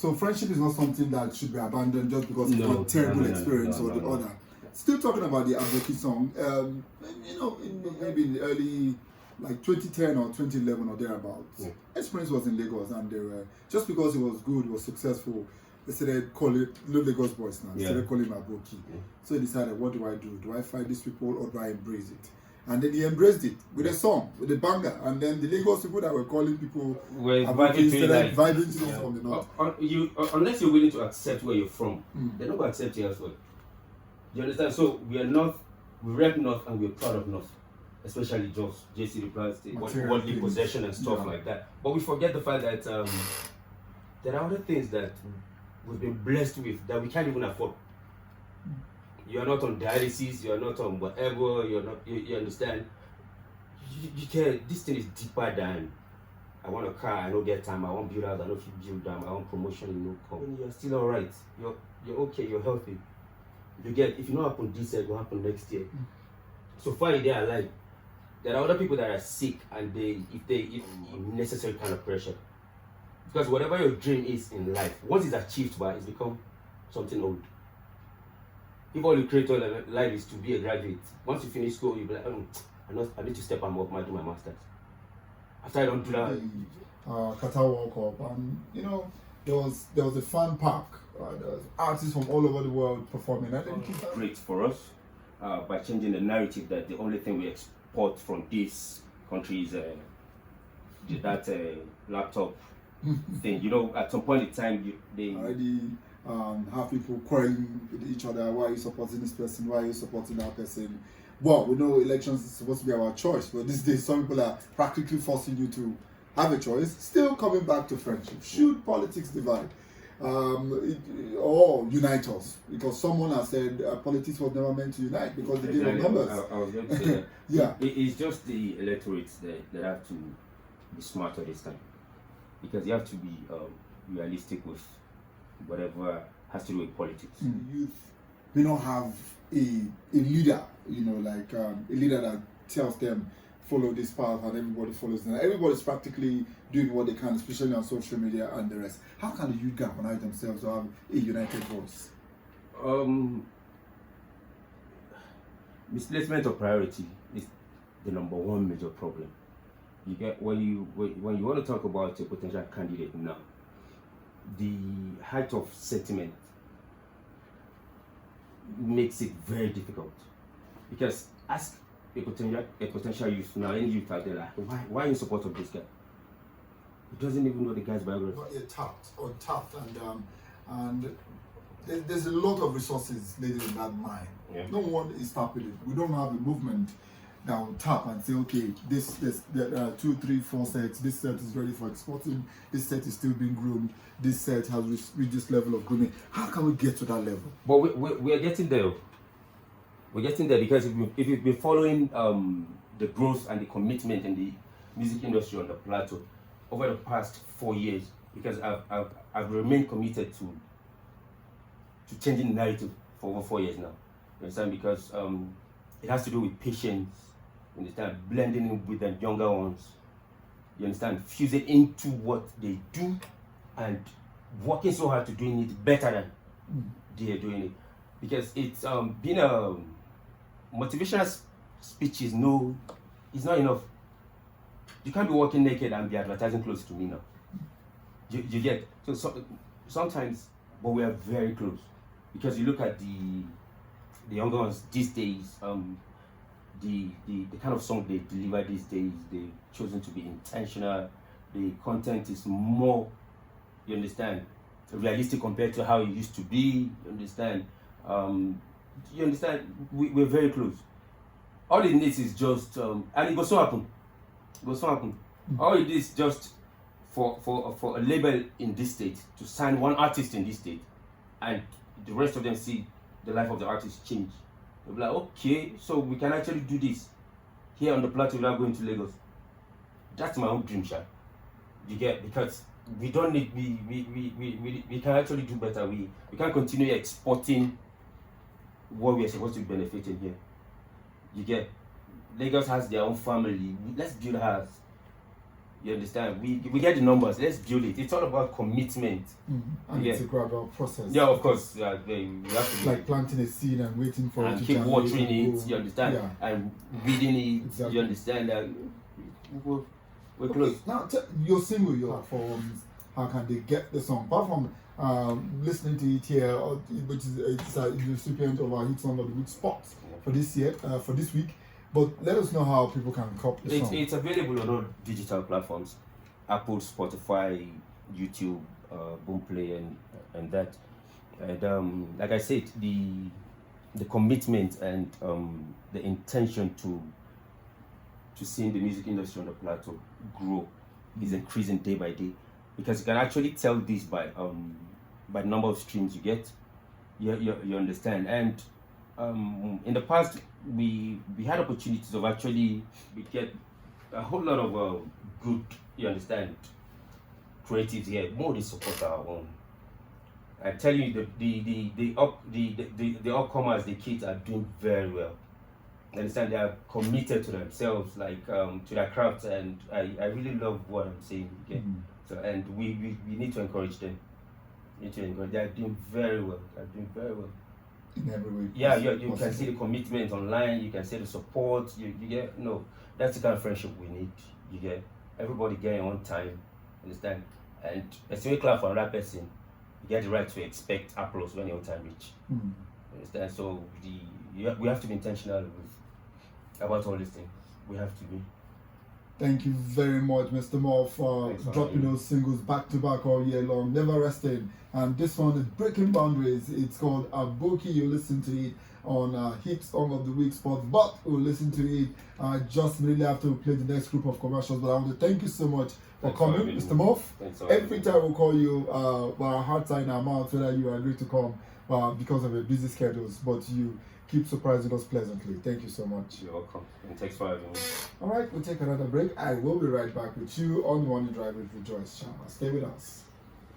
So friendship is not something that should be abandoned just because it's got terrible experience or the other. Still talking about the Aboki song, maybe in the early, like 2010 or 2011 or thereabouts, Experience was in Lagos, and they were, just because it was good, it was successful, they started calling, Lagos boys now, they started calling him Aboki. So he decided, what do I do? Do I fight these people or do I embrace it? And then he embraced it with a song, with a banger. And then the Lagos people that were calling people vibing to them from the north. Unless you're willing to accept where you're from, they're not going to accept you elsewhere. You understand? So we rep North and we're proud of North. Especially Jos, JC replies to worldly possession and stuff like that. But we forget the fact that there are other things that we've been blessed with that we can't even afford. You're not on dialysis, you're not on whatever, you understand? You care, this thing is deeper than I want a car, I don't get time, I want build house, I don't feel build them, I want promotion, you know, come. You're still alright, you're okay, you're healthy. You get, if you not happen this year, it will happen next year. So far they are alive. There are other people that are sick and if necessary kind of pressure. Because whatever your dream is in life, once it's achieved by, it's become something old. If all you create all life is to be a graduate, once you finish school, you'll be like, I need to step and do my masters. After I don't do that, Qatar World Cup, and there was a fan park. There was artists from all over the world performing. I think it's great for us by changing the narrative that the only thing we export from this country is that laptop thing. At some point in time, they already have people quarreling with each other. Why are you supporting this person? Why are you supporting that person? Well, we know elections is supposed to be our choice, but these days some people are practically forcing you to have a choice. Still coming back to friendship. Should politics divide or unite us? Because someone has said politics was never meant to unite because they give numbers. I was going to say that. Yeah. It's just the electorates that have to be smarter this time. Because you have to be realistic with whatever has to do with politics. Youth may not have a leader, a leader that tells them follow this path and everybody follows them. Everybody's practically doing what they can, especially on social media and the rest. How can the youth galvanize themselves to have a united voice? Misplacement of priority is the number one major problem. You get when you want to talk about a potential candidate now, the height of sentiment makes it very difficult. Because ask a potential youth now, any youth out there, like, why are you in support of this guy? He doesn't even know the guy's biography. Not yet tapped, and there's a lot of resources laid in that mine. Yeah. No one is tapping it. We don't have a movement that will tap and say, okay, there are 2, 3, 4 sets. This set is ready for exporting. This set is still being groomed. This set has reached this level of grooming. How can we get to that level? But we are getting there. We're getting there because if you've been following the growth and the commitment in the music industry on the plateau over the past 4 years, because I've remained committed to changing the narrative for over 4 years now. You understand? Because it has to do with patience. You understand? Blending in with the younger ones. You understand? Fusing into what they do and working so hard to doing it better than they are doing it. Because it's being a motivational speech is not enough. You can't be walking naked and be advertising close to me now. You get so sometimes, but we are very close because you look at the younger ones these days. The kind of song they deliver these days, they've chosen to be intentional. The content is more, you understand, realistic compared to how it used to be. You understand? We're very close. All it needs is just and it goes so happen. All it is just for a label in this state to sign one artist in this state and the rest of them see the life of the artist change. They'll be like, okay, so we can actually do this here on the plateau without going to Lagos. That's my own dream, Sha. You get, because we don't need, we can actually do better. We can't continue exporting what we are supposed to be benefiting here. You get, Lagos has their own family. Let's build ours. You understand? We get the numbers. Let's build it. It's all about commitment. And it's a gradual process. Yeah, of course. You have to be like planting a seed and waiting for it and to keep germinate watering and it. grow. You understand? Yeah. And reading it. Exactly. You understand that. We're Okay, close. now your single, your platforms. How can they get the song? Apart from listening to it here, which is it's a recipient of our hit song of the week spot for this year, for this week. But let us know how people can copy the song. It's available on all digital platforms: Apple, Spotify, YouTube, Boomplay, and that. And like I said, the commitment and the intention to seeing the music industry on the plateau grow is increasing day by day, because you can actually tell this by the number of streams you get. You understand? And in the past we had opportunities of actually we get a whole lot of good, you understand, creatives here. More they support our own. I tell you, the upcomers, the kids are doing very well. You understand? They are committed to themselves, like to their craft, and I really love what I'm saying. Okay, so and we need to encourage them. We need to encourage. They are doing very well. They are doing very well. In every way. Yeah, you can see the commitment online. You can see the support. You get that's the kind of friendship we need. You get everybody getting on time. Understand? And as we clap for another person, you get the right to expect applause when your time reach. Understand? So we have to be intentional about all these things. We have to be. Thank you very much, Mr. Moore, for dropping those singles back to back all year long, never resting. And this one is breaking boundaries. It's called Aboki. You listen to it on Hit Song of the Week spot, but we'll listen to it just really after we play the next group of commercials. But I want to thank you so much for coming, Mr. Moff. Every time we call you, our hearts are in our mouths whether you agree to come because of your busy schedules, but you keep surprising us pleasantly. Thank you so much. You're welcome. And thanks for having me. All right, we'll take another break. I will be right back with you on Morning Drive with Rejoice Sharma. Stay with us.